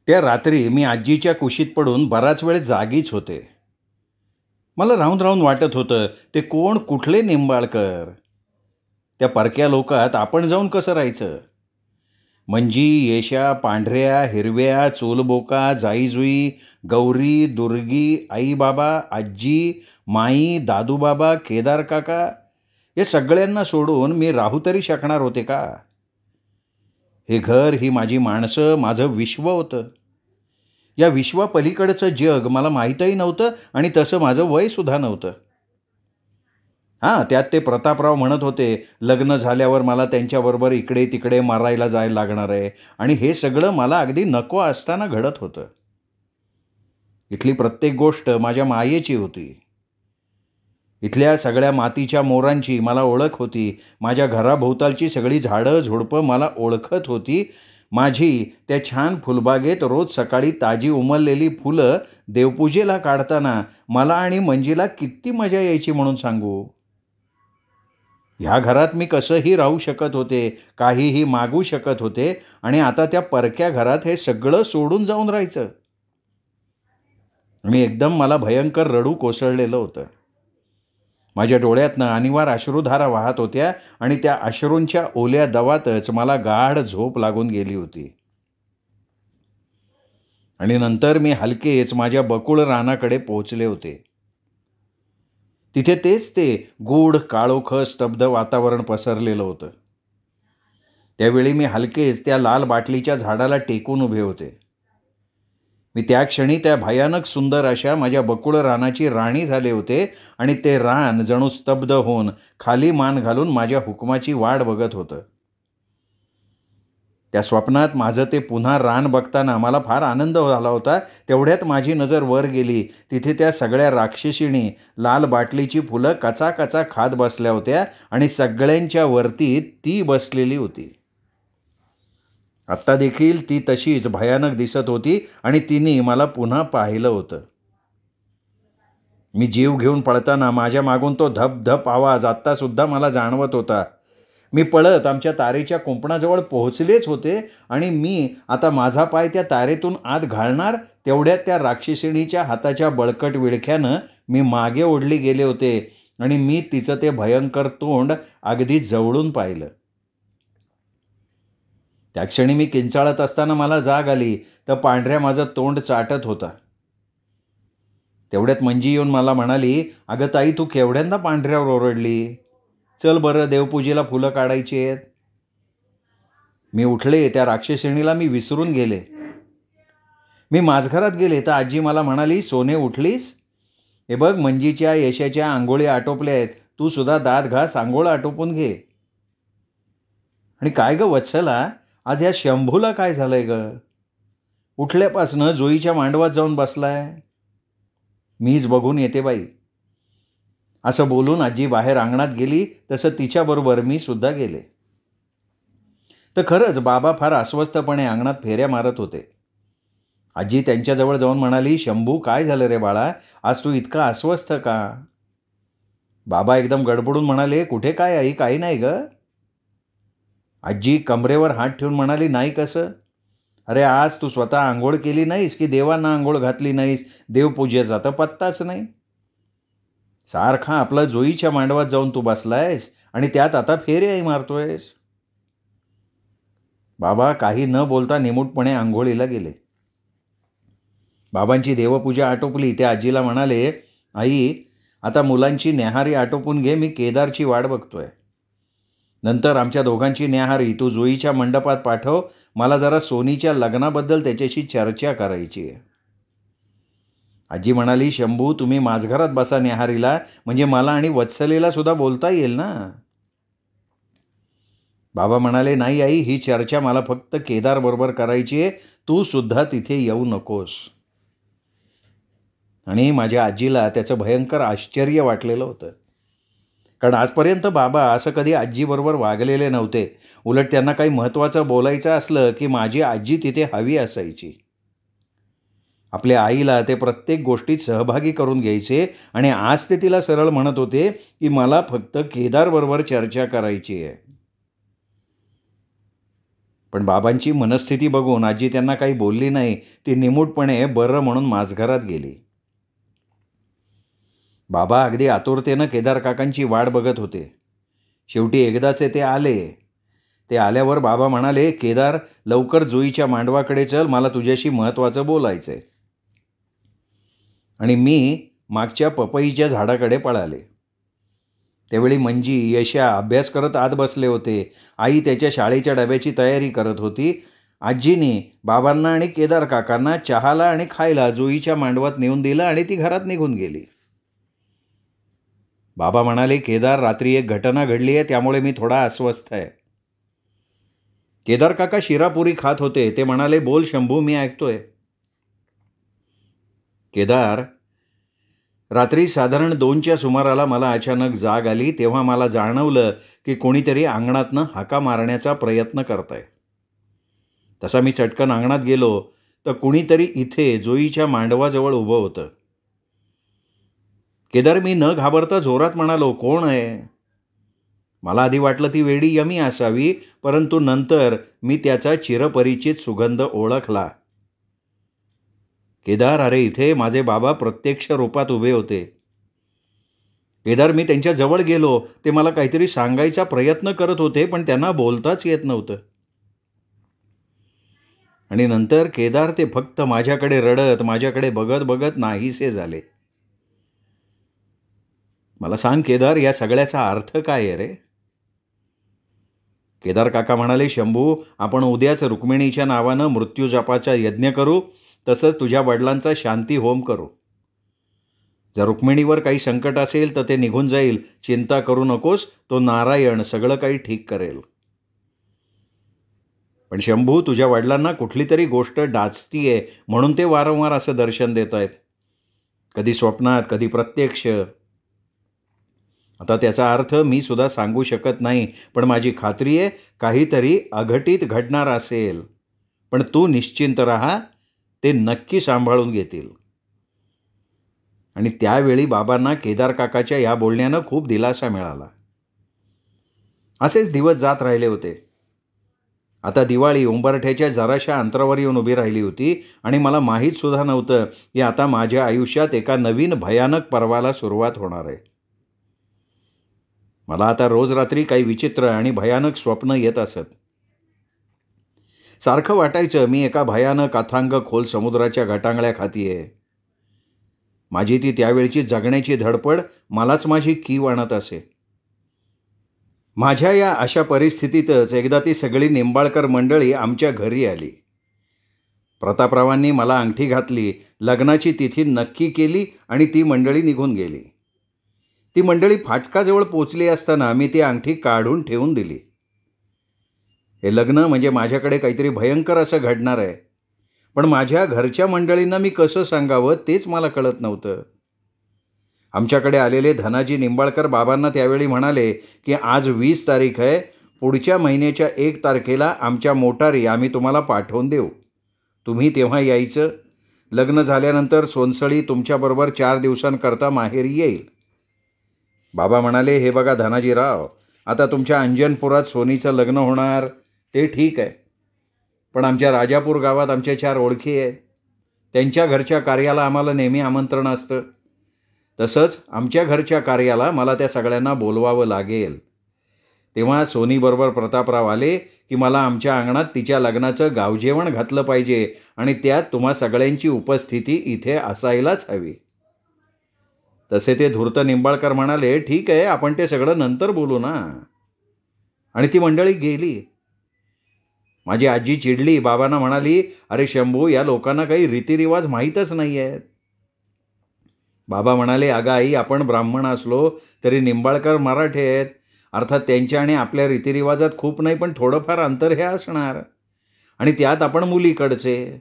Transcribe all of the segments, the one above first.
त्या रात्री मी आजीच्या कुशीत पडून बराच वेळ जागीच होते. मला राहून राहून वाटत होतं, ते कोण कुठले निंबाळकर. त्या परक्या लोकात आपण जाऊन कसं राहायचं. मंजी, येशा, पांढऱ्या, हिरव्या, चोलबोका, जाईजुई, गौरी, दुर्गी, आईबाबा, आजी, माई, दादूबाबा, केदार काका, या सगळ्यांना सोडून मी राहू तरी शकणार होते का. हे घर, ही माझी माणसं, माझं विश्व होतं. या विश्वापलीकडचं जग मला माहीतही नव्हतं आणि तसं माझं वयसुद्धा नव्हतं. हां, त्यात ते प्रतापराव म्हणत होते, लग्न झाल्यावर मला त्यांच्याबरोबर इकडे तिकडे मारायला जायला लागणार आहे, आणि हे सगळं मला अगदी नको असताना घडत होतं. इथली प्रत्येक गोष्ट माझ्या मायेची होती. इथल्या सगळ्या मातीच्या मोरांची मला ओळख होती. माझ्या घराभोवतालची सगळी झाडं झुडपं मला ओळखत होती. माझी त्या छान फुलबागेत रोज सकाळी ताजी उमललेली फुलं देवपूजेला काढताना मला आणि मंजीला किती मजा यायची म्हणून सांगू. ह्या घरात मी कसंही राहू शकत होते, काहीही मागू शकत होते, आणि आता त्या परक्या घरात हे सगळं सोडून जाऊन राहायचं. मी एकदम मला भयंकर रडू कोसळलेलं होतं. माझ्या डोळ्यातनं अनिवार्य अश्रुधारा वाहत होत्या आणि त्या अश्रूंच्या ओल्या दवातच मला गाढ झोप लागून गेली होती. आणि नंतर मी हलकेच माझ्या बकुळ रानाकडे पोहोचले होते. तिथे तेच ते गूढ काळोख स्तब्ध वातावरण पसरलेलं होतं. त्यावेळी मी हलकेच त्या लाल बाटलीच्या झाडाला टेकून उभे होते. मी त्या क्षणी त्या भयानक सुंदर अशा माझ्या बकुळ रानाची राणी झाले होते, आणि ते रान जणू स्तब्ध होऊन खाली मान घालून माझ्या हुकमाची वाट बघत होतं. त्या स्वप्नात माझं ते पुन्हा रान बघताना मला फार आनंद झाला होता. तेवढ्यात माझी नजर वर गेली. तिथे त्या सगळ्या राक्षसीणी लाल बाटलीची फुलं कचाकचा खात बसल्या होत्या, आणि सगळ्यांच्या वरती ती बसलेली होती. आत्ता देखील ती तशीच भयानक दिसत होती, आणि तिने मला पुन्हा पाहिलं होतं. मी जीव घेऊन पळताना माझ्या मागून तो धप धप आवाज आत्तासुद्धा मला जाणवत होता. मी पळत आमच्या तारेच्या कुंपणाजवळ पोहोचलेच होते, आणि मी आता माझा पाय त्या तारेतून आत घालणार तेवढ्यात त्या राक्षसिणीच्या हाताच्या बळकट विळख्यानं मी मागे ओढली गेले होते, आणि मी तिचं ते भयंकर तोंड अगदी जवळून पाहिलं. त्या क्षणी मी किंचाळत असताना मला जाग आली, तर पांढऱ्या माझं तोंड चाटत होता. तेवढ्यात मंजी येऊन मला म्हणाली, अगं ताई, तू केवढ्यांदा पांढऱ्यावर ओरडली. चल बरं, देवपूजेला फुलं काढायची आहेत. मी उठले. त्या राक्षसिणीला मी विसरून गेले. मी माझघरात गेले तर आजी मला म्हणाली, सोने उठलीस? हे बघ, मंजीच्या यशाच्या आंघोळी आटोपल्या आहेत. तू सुद्धा दात घास, आंघोळ आटोपून घे. आणि काय ग वत्सला, आज या शंभूला काय झालंय ग? उठल्यापासनं जोईच्या मांडवात जाऊन बसलाय. मीच बघून येते बाई. असं बोलून आजी बाहेर अंगणात गेली. तसं तिच्याबरोबर मी सुद्धा गेले. तर खरंच बाबा फार अस्वस्थपणे अंगणात फेऱ्या मारत होते. आजी त्यांच्याजवळ जाऊन म्हणाली, शंभू, काय झालं रे बाळा, आज तू इतका अस्वस्थ का? बाबा एकदम गडबडून म्हणाले, कुठे काय आई, काही नाही ग. आजी कमरेवर हात ठेवून म्हणाली, नाही कसं? अरे, आज तू स्वतः आंघोळ केली नाहीस की देवांना आंघोळ घातली नाहीस? देवपूजेचा तर पत्ताच नाही. सारखा आपला जोईच्या मांडवात जाऊन तू बसलायस, आणि त्यात आता फेऱ्याही मारतोयस. बाबा काही न बोलता निमूटपणे आंघोळीला गेले. बाबांची देवपूजा आटोपली. त्या आजीला म्हणाले, आई, आता मुलांची न्याहारी आटोपून घे, मी केदारची वाट बघतोय. नंतर आमच्या दोघांची न्याहारी तू जोईच्या मंडपात पाठव. मला जरा सोनीच्या लग्नाबद्दल त्याच्याशी चर्चा करायची आहे. आजी म्हणाली, शंभू, तुम्ही माझघरात बसा न्याहारीला, म्हणजे मला आणि वत्सलेला सुद्धा बोलता येईल ना. बाबा म्हणाले, नाही आई, ही चर्चा मला फक्त केदार बरोबर करायची आहे. तू सुद्धा तिथे येऊ नकोस. आणि माझ्या आजीला त्याचं भयंकर आश्चर्य वाटलेलं होतं. कारण आजपर्यंत बाबा असं कधी आजीबरोबर वागलेले नव्हते. उलट त्यांना काही महत्त्वाचं बोलायचं असलं की माझी आजी तिथे हवी असायची. आपल्या आईला ते प्रत्येक गोष्टीत सहभागी करून घ्यायचे, आणि आज ते तिला सरळ म्हणत होते की मला फक्त केदारबरोबर चर्चा करायची आहे. पण बाबांची मनस्थिती बघून आजी त्यांना काही बोलली नाही. ती निमूटपणे बरं म्हणून माझघरात गेली. बाबा अगदी आतुरतेनं केदार काकांची वाट बघत होते. शेवटी एकदाचे ते आले. ते आल्यावर बाबा म्हणाले, केदार, लवकर जुईच्या मांडवाकडे चल, मला तुझ्याशी महत्त्वाचं बोलायचं आहे. आणि मी मागच्या पपईच्या झाडाकडे पळाले. त्यावेळी मंजी, यशा अभ्यास करत आत बसले होते. आई त्याच्या शाळेच्या डब्याची तयारी करत होती. आजीनी बाबांना आणि केदार काकांना चहाला आणि खायला जुईच्या मांडवात नेऊन दिलं आणि ती घरात निघून गेली. बाबा म्हणाले, केदार, रात्री एक घटना घडली आहे, त्यामुळे मी थोडा अस्वस्थ आहे. केदार काका शिरापुरी खात होते. ते म्हणाले, बोल शंभू, मी ऐकतोय. केदार, रात्री साधारण 2च्या सुमाराला मला अचानक जाग आली. तेव्हा मला जाणवलं की कोणीतरी अंगणातनं हाका मारण्याचा प्रयत्न करताय. तसा मी चटकन अंगणात गेलो तर कुणीतरी इथे जोईच्या मांडवाजवळ उभं होतं. केदार, मी न घाबरता जोरात म्हणालो, कोण आहे? मला आधी वाटलं ती वेडी यमी असावी, परंतु नंतर मी त्याचा चिरपरिचित सुगंध ओळखला. केदार, अरे इथे माझे बाबा प्रत्यक्ष रूपात उभे होते. केदार, मी त्यांच्या जवळ गेलो. ते मला काहीतरी सांगायचा प्रयत्न करत होते, पण त्यांना बोलताच येत नव्हतं. आणि नंतर केदार, ते फक्त माझ्याकडे रडत, माझ्याकडे बघत बघत नाहीसे झाले. मला सांग केदार, या सगळ्याचा अर्थ काय आहे रे? केदार काका म्हणाले, शंभू, आपण उद्याच रुक्मिणीच्या नावानं मृत्यूजपाचा यज्ञ करू. तसंच तुझ्या वडिलांचा शांती होम करू. जर रुक्मिणीवर काही संकट असेल तर ते निघून जाईल. चिंता करू नकोस, तो नारायण सगळं काही ठीक करेल. पण शंभू, तुझ्या वडिलांना कुठली तरी गोष्ट डाचतीये म्हणून ते वारंवार असं दर्शन देत आहेत. कधी स्वप्नात, कधी प्रत्यक्ष. आता त्याचा अर्थ मी सुद्धा सांगू शकत नाही, पण माझी खात्री आहे काहीतरी अघटित घडणार असेल. पण तू निश्चिंत राहा, ते नक्की सांभाळून घेतील. आणि त्यावेळी बाबांना केदार काकाच्या या बोलण्यानं खूप दिलासा मिळाला. असेच दिवस जात राहिले होते. आता दिवाळी उंबरठ्याच्या जराशा अंतरावर येऊन उभी राहिली होती आणि मला माहीत सुद्धा नव्हतं की आता माझ्या आयुष्यात एका नवीन भयानक पर्वाला सुरुवात होणार आहे. मला आता रोज रात्री काही विचित्र आणि भयानक स्वप्न येत असत. सारखं वाटायचं मी एका भयानक अथांग खोल समुद्राच्या गटांगळ्या खातीये. माझी ती त्यावेळची जगण्याची धडपड मलाच माझी कीव आणत असे. माझ्या या अशा परिस्थितीतच एकदा ती सगळी निंबाळकर मंडळी आमच्या घरी आली. प्रतापरावांनी मला अंगठी घातली, लग्नाची तिथी नक्की केली आणि ती मंडळी निघून गेली. ती मंडळी फाटकाजवळ पोचली असताना मी ती अंगठी काढून ठेवून दिली. हे लग्न म्हणजे माझ्याकडे काहीतरी भयंकर असं घडणार आहे. पण माझ्या घरच्या मंडळींना मी कसं सांगावं तेच मला कळत नव्हतं. आमच्याकडे आलेले धनाजी निंबाळकर बाबांना त्यावेळी म्हणाले की आज 20 तारीख आहे, पुढच्या महिन्याच्या 1 तारखेला आमच्या मोटारी आम्ही तुम्हाला पाठवून देऊ. तुम्ही तेव्हा यायचं. लग्न झाल्यानंतर सोनसळी तुमच्याबरोबर 4 दिवसांकरता माहेरी येईल. बाबा म्हणाले, हे बघा धनाजीराव, आता तुमच्या अंजनपुरात सोनीचं लग्न होणार ते ठीक आहे, पण आमच्या राजापूर गावात आमच्या 4 ओळखी आहेत. त्यांच्या घरच्या कार्याला आम्हाला नेहमी आमंत्रण असतं. तसंच आमच्या घरच्या कार्याला मला त्या सगळ्यांना बोलवावं लागेल. तेव्हा सोनीबरोबर प्रतापराव आले की मला आमच्या अंगणात तिच्या लग्नाचं गावजेवण घातलं पाहिजे आणि त्यात तुम्हा सगळ्यांची उपस्थिती इथे असायलाच हवी. तसे ते धूर्त निंबाळकर म्हणाले, ठीक आहे, आपण ते सगळं नंतर बोलू ना. आणि ती मंडळी गेली. माझी आजी चिडली. बाबांना म्हणाली, अरे शंभू, या लोकांना काही रीतिरिवाज माहीतच नाही आहेत. बाबा म्हणाले, अगं आई, आपण ब्राह्मण असलो तरी निंबाळकर मराठे आहेत. अर्थात त्यांच्या आणि आपल्या रीतिरिवाजात खूप नाही, पण थोडंफार अंतर हे असणार. आणि त्यात आपण मुलीकडचे,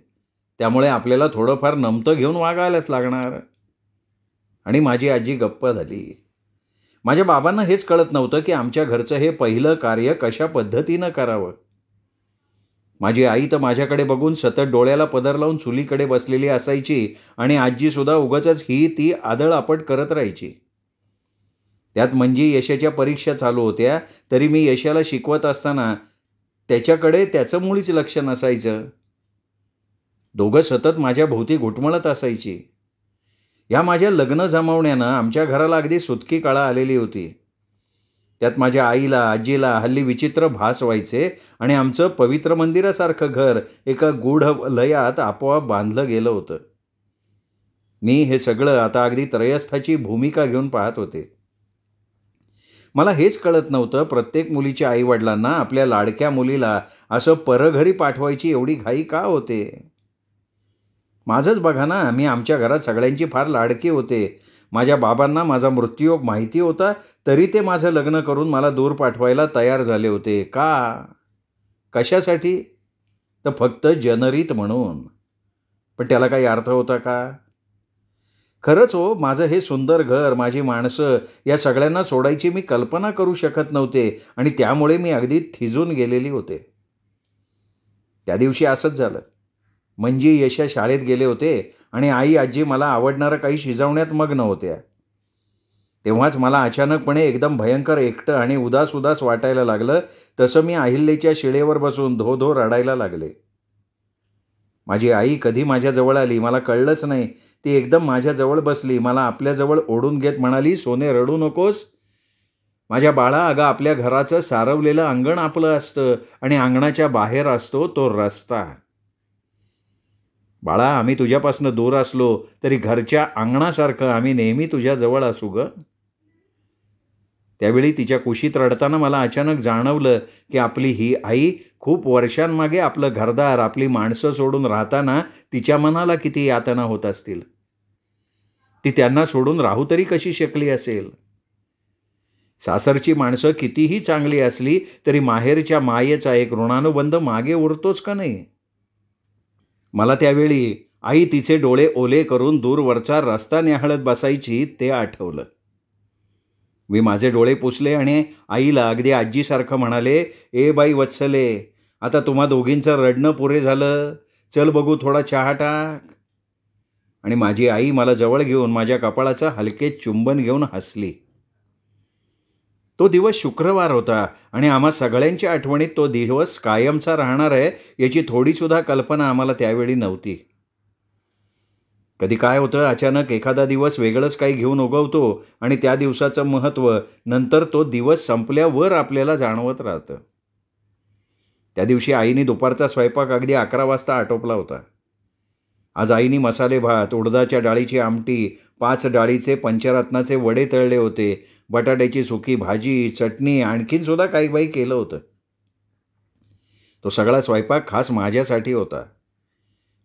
त्यामुळे आपल्याला थोडंफार नमतं घेऊन वागायलाच लागणार. आणि माझी आजी गप्प झाली. माझ्या बाबांना हेच कळत नव्हतं की आमच्या घरचं हे पहिलं कार्य कशा पद्धतीनं करावं. माझी आई तर माझ्याकडे बघून सतत डोळ्याला पदर लावून चुलीकडे बसलेली असायची आणि आजीसुद्धा उगाचच ही ती आदळआपट करत राहायची. त्यात म्हणजे यशाच्या परीक्षा चालू होत्या. तरी मी यशाला शिकवत असताना त्याच्याकडे त्याचं मुळीच लक्ष नसायचं. दोघं सतत माझ्या भोवती घुटमळत असायची. या माझ्या लग्न जमवण्यानं आमच्या घराला अगदी सुतकी काळा आलेली होती. त्यात माझ्या आईला, आजीला हल्ली विचित्र भास व्हायचे आणि आमचं पवित्र मंदिरासारखं घर एका गूढ लयात आपोआप बांधलं गेलं होतं. मी हे सगळं आता अगदी त्रयस्थाची भूमिका घेऊन पाहत होते. मला हेच कळत नव्हतं, प्रत्येक मुलीच्या आईवडिलांना आपल्या लाडक्या मुलीला असं परघरी पाठवायची एवढी घाई का होते. माझंच बघा ना, मी आमच्या घरात सगळ्यांची फार लाडकी होते. माझ्या बाबांना माझा मृत्यूयोग माहिती होता, तरी ते माझं लग्न करून मला दूर पाठवायला तयार झाले होते. का? कशासाठी? तर फक्त जनरीत म्हणून. पण त्याला काही अर्थ होता का? खरंच हो, माझं हे सुंदर घर, माझी माणसं या सगळ्यांना सोडायची मी कल्पना करू शकत नव्हते आणि त्यामुळे मी अगदी थिजून गेलेली होते. त्या दिवशी असंच झालं. मंजी, यशा शाळेत गेले होते आणि आई आजी मला आवडणारं काही शिजवण्यात मग्न होत्या. तेव्हाच मला अचानकपणे एकदम भयंकर एकटं आणि उदास उदास वाटायला लागलं. तसं मी अहिल्याच्या शिळेवर बसून धो धो रडायला लागले. माझी आई कधी माझ्याजवळ आली मला कळलंच नाही. ती एकदम माझ्याजवळ बसली, मला आपल्याजवळ ओढून घेत म्हणाली, सोने रडू नकोस. माझ्या बाळा, अगं आपल्या घराचं सारवलेलं अंगण आपलं असतं आणि अंगणाच्या बाहेर असतो तो रस्ता. बाळा, आम्ही तुझ्यापासून दूर असलो तरी घरच्या अंगणासारखं आम्ही नेहमी तुझ्याजवळ असू ग. त्यावेळी तिच्या कुशीत रडताना मला अचानक जाणवलं की आपली ही आई खूप वर्षांमागे आपलं घरदार, आपली माणसं सोडून राहताना तिच्या मनाला किती यातना होत असतील. ती त्यांना सोडून राहू तरी कशी शकली असेल. सासरची माणसं कितीही चांगली असली तरी माहेरच्या मायेचा एक ऋणानुबंध मागे उरतोच का नाही. मला त्यावेळी आई तिचे डोळे ओले करून दूरवरचा रस्ता न्याहाळत बसायची ते आठवलं. मी माझे डोळे पुसले आणि आईला अगदी आजीसारखं म्हणाले, ए बाई वत्सले, आता तुम्हा दोघींचं रडणं पुरे झालं, चल बघू थोडा चहा टाक. आणि माझी आई मला जवळ घेऊन माझ्या कपाळाचं हलके चुंबन घेऊन हसली. तो दिवस शुक्रवार होता आणि आम्हा सगळ्यांच्या आठवणीत तो दिवस कायमचा राहणार आहे याची थोडीसुद्धा कल्पना आम्हाला त्यावेळी नव्हती. कधी काय होतं, अचानक एखादा दिवस वेगळंच काही घेऊन उगवतो आणि त्या दिवसाचं महत्त्व नंतर तो दिवस संपल्यावर आपल्याला जाणवत राहतं. त्या दिवशी आईने दुपारचा स्वयंपाक अगदी 11 वाजता आटोपला होता. आज आईने मसाले भात, उडदाच्या डाळीची आमटी, 5 डाळीचे पंचरत्नाचे वडे तळले होते, बटाट्याची सुकी भाजी, चटणी, आणखीनसुद्धा काही बाई केलं होतं. तो सगळा स्वयंपाक खास माझ्यासाठी होता.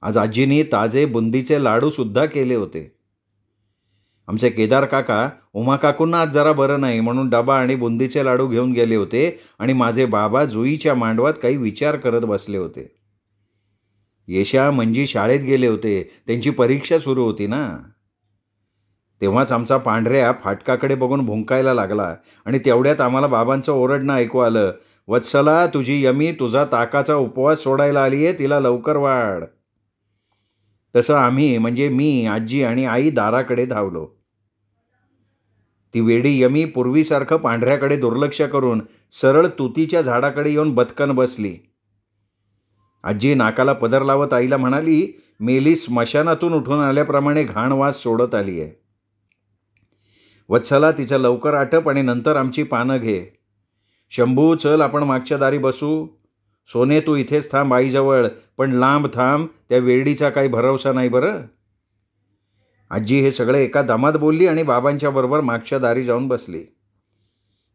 आज आजीनी ताजे बुंदीचे लाडूसुद्धा केले होते. आमचे केदार काका उमा काकूंना आज जरा बरं नाही म्हणून डबा आणि बुंदीचे लाडू घेऊन गेले होते आणि माझे बाबा जुईच्या मांडवात काही विचार करत बसले होते. येशा, मंजी शाळेत गेले होते, त्यांची परीक्षा सुरू होती ना. तेव्हाच आमचा पांढऱ्या फाटकाकडे बघून भुंकायला लागला आणि तेवढ्यात आम्हाला बाबांचं ओरडणं ऐकू आलं, वत्सला, तुझी यमी तुझा ताकाचा उपवास सोडायला आली आहे, तिला लवकर वाढ. तसं आम्ही म्हणजे मी, आजी आणि आई दाराकडे धावलो. ती वेडी यमी पूर्वीसारखं पांढऱ्याकडे दुर्लक्ष करून सरळ तुतीच्या झाडाकडे येऊन बदकन बसली. आजी नाकाला पदर लावत आईला म्हणाली, मेली स्मशानातून उठून आल्याप्रमाणे घाण वास सोडत आली आहे. वत्सला, तिचं लवकर आटप आणि नंतर आमची पानं घे. शंभू, चल आपण मागच्या दारी बसू. सोने, तू इथेच थांब आईजवळ, पण लांब थांब, त्या वेडीचा काही भरवसा नाही बरं. आजी हे सगळे एका दमात बोलली आणि बाबांच्या बरोबर मागच्या दारी जाऊन बसली.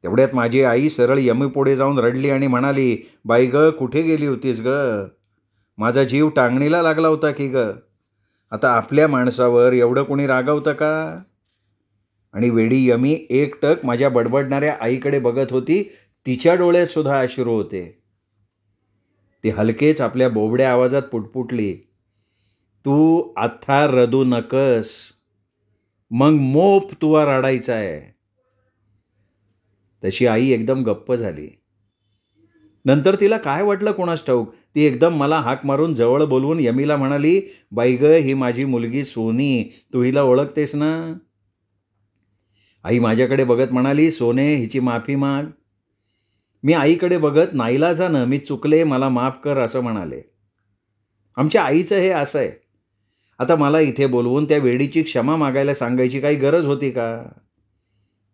तेवढ्यात माझी आई सरळ यमीपुढे जाऊन रडली आणि म्हणाली, बाई ग, कुठे गेली होतीस ग? माझा जीव टांगणीला लागला होता की ग. आता आपल्या माणसावर एवढं कोणी रागवतं का? आणि वेडी यमी एकटक माझ्या बडबडणाऱ्या आईकडे बघत होती. तिच्या डोळ्यात सुद्धा अश्रू होते. ती हलकेच आपल्या बोबड्या आवाजात पुटपुटली, तू आता रडू नकस, मग मोप तुवा रडायचा आहे. तशी आई एकदम गप्प झाली. नंतर तिला काय वाटलं कोणास ठाऊक, ती एकदम मला हाक मारून जवळ बोलवून यमीला म्हणाली, बाई ग, ही माझी मुलगी सोनी, तू हिला ओळखतेस ना? आई माझ्याकडे बघत म्हणाली, सोने, हिची माफी माग. मी आईकडे बघत नाईलाजानं मी चुकले, मला माफ कर असं म्हणाले. आमच्या आईचं हे असं आहे. आता मला इथे बोलवून त्या वेडीची क्षमा मागायला सांगायची काही गरज होती का?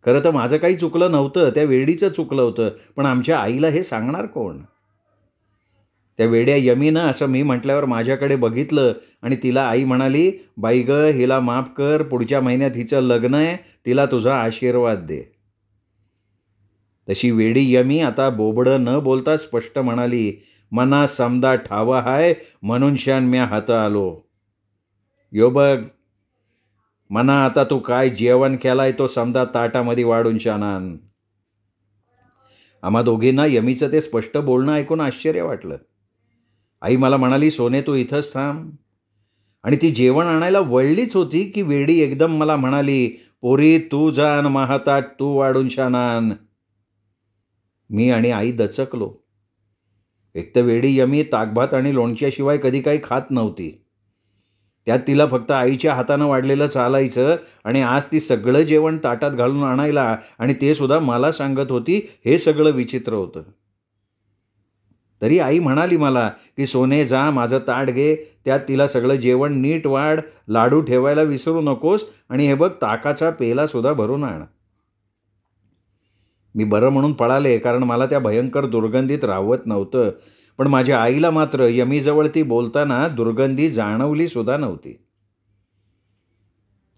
खरं तर माझं काही चुकलं नव्हतं, त्या वेडीचं चुकलं होतं. पण आमच्या आईला हे सांगणार कोण? त्या वेड्या यमीनं असं मी म्हटल्यावर माझ्याकडे बघितलं आणि तिला आई म्हणाली, बाई गं, हिला माफ कर, पुढच्या महिन्यात हिचं लग्न आहे, तिला तुझा आशीर्वाद दे. तशी वेडी यमी आता बोबडं न बोलता स्पष्ट म्हणाली, मना समदा ठावा हाय म्हणून शान म्या हात आलो. यो बघ, मना आता तू काय जेवण केलाय तो समजा ताटामध्ये वाढून शानान. आम्हा दोघींना यमीचं ते स्पष्ट बोलणं ऐकून आश्चर्य वाटलं. आई मला म्हणाली, सोने तू इथंच थांब. आणि ती जेवण आणायला वळलीच होती की वेडी एकदम मला म्हणाली, पोरी तू जान महातात तू वाढून शानान. मी आणि आई दचकलो. एक तर वेडी यमी ताकभात आणि लोणच्याशिवाय कधी काही खात नव्हती. त्यात तिला फक्त आईच्या हातानं वाढलेलं चालायचं आणि आज ती सगळं जेवण ताटात घालून आणायला आणि ते सुद्धा मला सांगत होती. हे सगळं विचित्र होतं. तरी आई म्हणाली मला की सोने जा, माझं ताट घे, त्यात तिला सगळं जेवण नीट वाढ, लाडू ठेवायला विसरू नकोस आणि हे बघ ताकाचा पेला सुद्धा भरून आण. मी बरं म्हणून पळाले, कारण मला त्या भयंकर दुर्गंधीत राहवत नव्हतं. पण माझ्या आईला मात्र यमीजवळ ती बोलताना दुर्गंधी जाणवली सुद्धा नव्हती.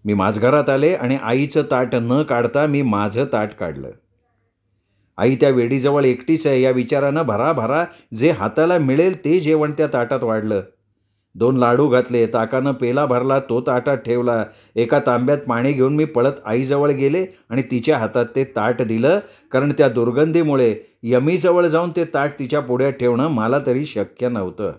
मी माझघरात आले आणि आईचं ताट न काढता मी माझं ताट काढलं. आई त्या वेडीजवळ एकटीच आहे या विचारानं भराभरा जे हाताला मिळेल ते जेवण त्या ताटात वाढलं. 2 लाडू घातले, ताकानं पेला भरला, तो ताटात ठेवला. एका तांब्यात पाणी घेऊन मी पळत आईजवळ गेले आणि तिच्या हातात ते ताट दिलं, कारण त्या दुर्गंधीमुळे यमीजवळ जाऊन ते ताट तिच्या पुढ्यात ठेवणं मला तरी शक्य नव्हतं.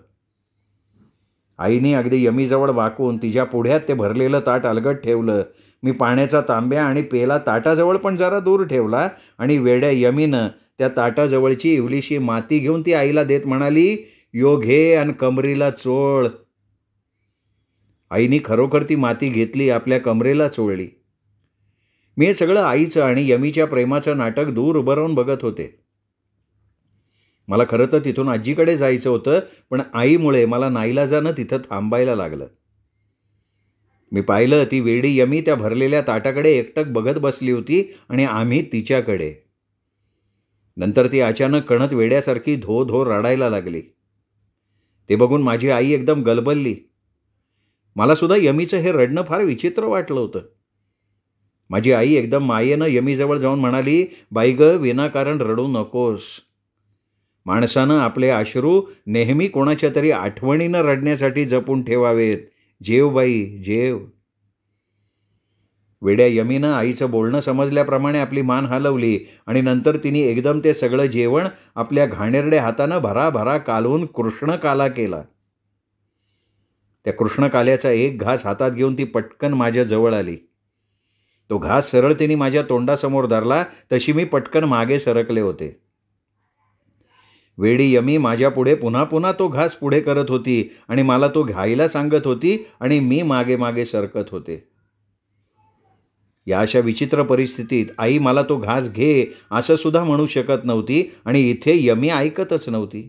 आईने अगदी यमीजवळ वाकून तिच्या पुढ्यात ते भरलेलं ताट अलगद ठेवलं. मी पाण्याचा तांब्या आणि पेला ताटाजवळ पण जरा दूर ठेवला आणि वेड्या यमीनं त्या ताटाजवळची इवलीशी माती घेऊन ती आईला देत म्हणाली, यो घे आणि कमरीला चोळ. आईने खरोखर ती माती घेतली, आपल्या कमरेला चोळली. मी हे सगळं आईचं आणि यमीच्या प्रेमाचं नाटक दूर उभं राहून बघत होते. मला खरं तर तिथून आजीकडे जायचं होतं, पण आईमुळे मला नाईलाजानं तिथं थांबायला लागलं. मी पाहिलं ती वेडी यमी त्या भरलेल्या ताटाकडे एकटक बघत बसली होती आणि आम्ही तिच्याकडे. नंतर ती अचानक कणत वेड्यासारखी धो धो रडायला लागली. ते बघून माझी आई एकदम गलबलली. मला सुद्धा यमीचं हे रडणं फार विचित्र वाटलं होतं. माझी आई एकदम मायेनं यमीजवळ जाऊन म्हणाली, बाई गं, विनाकारण रडू नकोस. माणसानं आपले अश्रू नेहमी कोणाच्या तरी आठवणीनं रडण्यासाठी जपून ठेवावेत. जेव बाई, जेव. वेड्या यमीनं आईचं बोलणं समजल्याप्रमाणे आपली मान हलवली आणि नंतर तिने एकदम ते सगळं जेवण आपल्या घाणेरड्या हातानं भराभरा कालवून कृष्णकाला केला. त्या कृष्णकाल्याचा एक घास हातात घेऊन ती पटकन माझ्या जवळ आली. तो घास सरळ तिने माझ्या तोंडासमोर धरला, तशी मी पटकन मागे सरकले होते. वेडी यमी माझ्या पुढे पुन्हा पुन्हा तो घास पुढे करत होती आणि मला तो घ्यायला सांगत होती आणि मी मागे मागे सरकत होते. या अशा विचित्र परिस्थितीत आई मला तो घास घे असं सुद्धा म्हणू शकत नव्हती आणि इथे यमी ऐकतच नव्हती.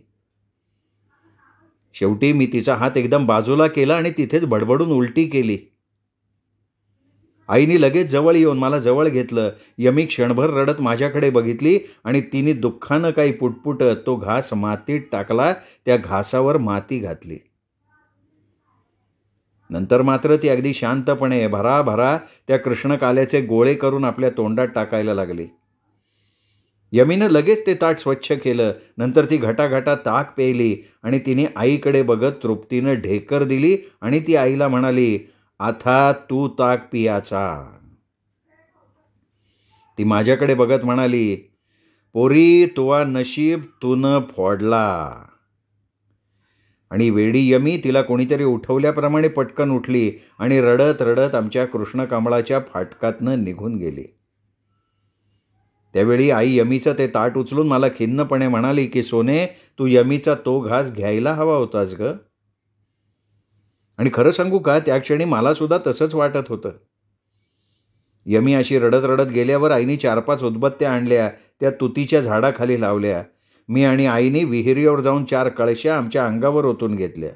शेवटी मी तिचा हात एकदम बाजूला केला आणि तिथेच बडबडून उलटी केली. आईने लगेच जवळ येऊन मला जवळ घेतलं. यमी क्षणभर रडत माझ्याकडे बघितली आणि तिने दुःखानं काही पुटपुटत तो घास मातीत टाकला, त्या घासावर माती घातली. नंतर मात्र ती अगदी शांतपणे भराभरा त्या कृष्णकाल्याचे गोळे करून आपल्या तोंडात टाकायला लागली. यमीनं लगेच ते ताट स्वच्छ केलं. नंतर ती घटाघटा ताक प्यायली आणि तिने आईकडे बघत तृप्तीनं ढेकर दिली आणि ती आईला म्हणाली, आता तू ताक पियाचा. ती माझ्याकडे बघत म्हणाली, पोरी तुवा नशीब तून फोडला. आणि वेडी यमी तिला कोणीतरी उठवल्याप्रमाणे पटकन उठली आणि रडत रडत आमच्या कृष्णकमळाच्या फाटकातनं निघून गेली. त्यावेळी आई यमीचं ते ताट उचलून मला खिन्नपणे म्हणाली की सोने, तू यमीचा तो घास घ्यायला हवा होतास ग. आणि खरं सांगू का, त्या क्षणी मला सुद्धा तसंच वाटत होतं. यमी अशी रडत रडत गेल्यावर आईने 4-5 उदबत्त्या आणल्या, त्या तुतीच्या झाडाखाली लावल्या. मी आणि आईने विहिरीवर जाऊन 4 कळशा आमच्या अंगावर ओतून घेतल्या.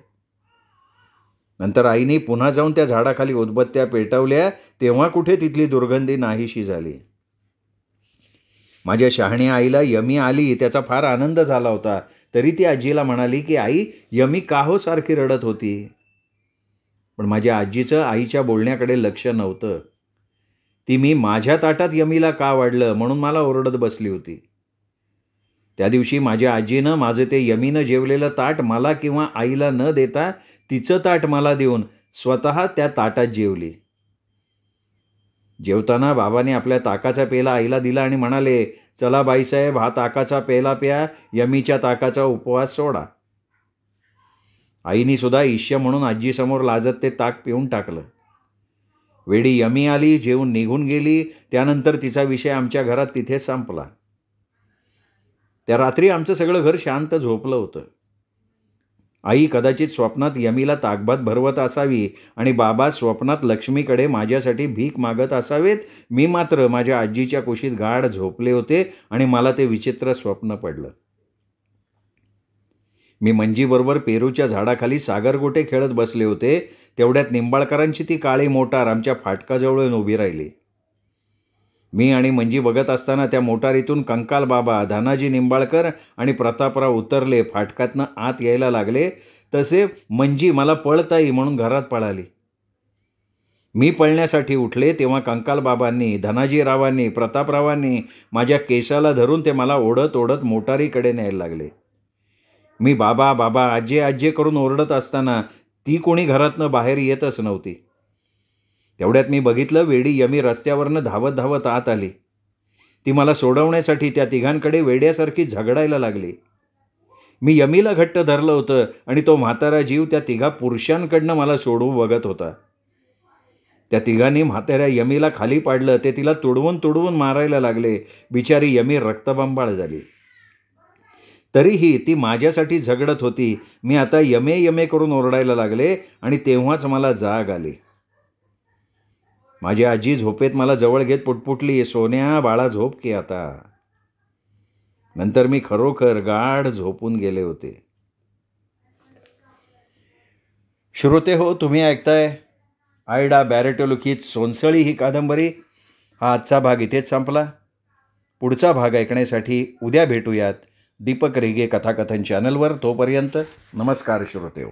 नंतर आईने पुन्हा जाऊन त्या झाडाखाली उदबत्त्या पेटवल्या, तेव्हा कुठे तिथली दुर्गंधी नाहीशी झाली. माझ्या शहाण्या आईला यमी आली त्याचा फार आनंद झाला होता. तरी ती आजीला म्हणाली की आई, यमी का हो सारखी रडत होती? पण माझ्या आजीचं आईच्या बोलण्याकडे लक्ष नव्हतं. ती मी माझ्या ताटात यमीला का वाढलं म्हणून मला ओरडत बसली होती. त्या दिवशी माझ्या आजीनं माझं ते यमीनं जेवलेलं ताट मला किंवा आईला न देता तिचं ताट मला देऊन स्वतः त्या ताटात जेवली. जेवताना बाबाने आपल्या ताकाचा पेला आईला दिला आणि म्हणाले, चला बाईसाहेब, हा ताकाचा पेला प्या, यमीच्या ताकाचा उपवास सोडा. आईनी सुद्धा ईष्य म्हणून आजीसमोर लाजत ते ताक पिऊन टाकलं. वेडी यमी आली, जेवून निघून गेली. त्यानंतर तिचा विषय आमच्या घरात तिथे संपला. त्या रात्री आमचं सगळं घर शांत झोपलं होतं. आई कदाचित स्वप्नात यमीला ताकभात भरवत असावी आणि बाबा स्वप्नात लक्ष्मीकडे माझ्यासाठी भीक मागत असावेत. मी मात्र माझ्या आजीच्या कुशीत गाढ झोपले होते आणि मला ते विचित्र स्वप्न पडलं. मी मंजीबरोबर पेरूच्या झाडाखाली सागरगोटे खेळत बसले होते. तेवढ्यात निंबाळकरांची ती काळी मोटार आमच्या फाटकाजवळ येऊन उभी राहिली. मी आणि मंजी बघत असताना त्या मोटारीतून कंकाल बाबा, धनाजी निंबाळकर आणि प्रतापराव उतरले. फाटकातनं आत यायला लागले तसे मंजी मला पळता येई म्हणून घरात पळाली. मी पळण्यासाठी उठले तेव्हा कंकाल बाबांनी, धनाजीरावांनी, प्रतापरावांनी माझ्या केसाला धरून ते मला ओढत ओढत मोटारीकडे न्यायला लागले. मी बाबा बाबा, आजे आजे करून ओरडत असताना ती कोणी घरातनं बाहेर येतच नव्हती. तेवढ्यात मी बघितलं, वेडी यमी रस्त्यावरनं धावत धावत आत आली. ती मला सोडवण्यासाठी त्या तिघांकडे वेड्यासारखी झगडायला लागली. मी यमीला घट्ट धरलं होतं आणि तो म्हातारा जीव त्या तिघा पुरुषांकडनं मला सोडवू बघत होता. त्या तिघांनी म्हाताऱ्या यमीला खाली पाडलं. ते तिला तुडवून तुडवून मारायला लागले. बिचारी यमी रक्तबंबाळ झाली. तरीही ती माझ्यासाठी झगडत होती. मी आता यमे यमे करून ओरडायला लागले आणि तेव्हाच मला जाग आली. माझी आजी झोपेत मला जवळ घेत पुटपुटली, सोन्या बाळा झोप की आता. नंतर मी खरोखर गाढ झोपून गेले होते. श्रोते हो, तुम्ही ऐकताय आयडा बॅरेटो लिखित सोनसळी ही कादंबरी. हा आजचा भाग इथेच संपला. पुढचा भाग ऐकण्यासाठी उद्या भेटूयात दीपक रेगे कथाकथन चॅनलवर. तोपर्यंत नमस्कार श्रोते हो.